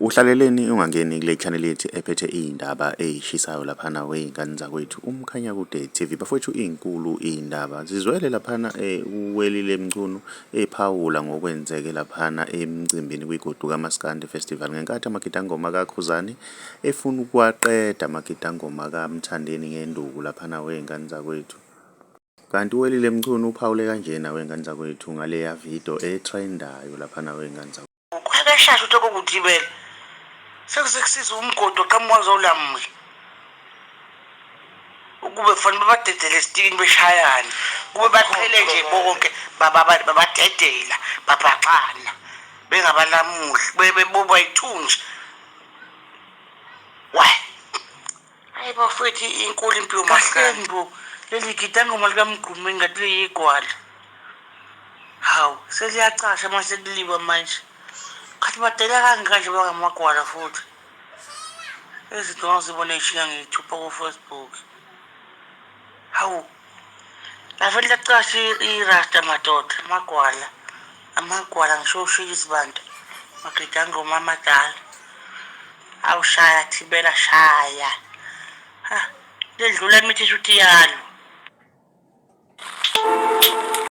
Uhlaleleni ungangeni kule channel yethu ephethe iy'ndaba ey'shisayo laphana wey'ngane zakwethu Umkhanyakude TV. Bafowethu iy'nkulu iy'ndaba zizwele laphana uWelile Mchunu ephawula ngokwenzeke laphana emcimbini kwiGoduka Maskandi Festival ngenkathi amakitangoma kaKhuzani efuna ukuwaqeda amakitangoma kaMthandeni ngenduku laphana wey'ngane zakwethu. Kanti uWelile Mchunu uphawule kanjena wey'ngane zakwethu ngaleya video ethrendayo laphana wey'ngane zakwethu. Kwakashasha ukuthi okugibela sekusiza umgodi oqhamuka ulamule ukube kufanele babadedele esitikini beshayana kube baqhele nje bonke babadedela babhaxana bengabalamuhli beboba ithunji hayi bafethu inkulu impilo mahlembu leli gidangoma likaMgqumeni ngathi liyigwala hawu seliyacasha mase kuliwa manje khathi badela kanganje bangamagwala futhi ezinto ngizibona ishinga ngiyithupha ku-Facebook hawu lafela lacasha irasta madoda amagwala ngisho ushila isibanda magidangoma amadala awushaya thibela shaya ledlula imithi ukuthi yalo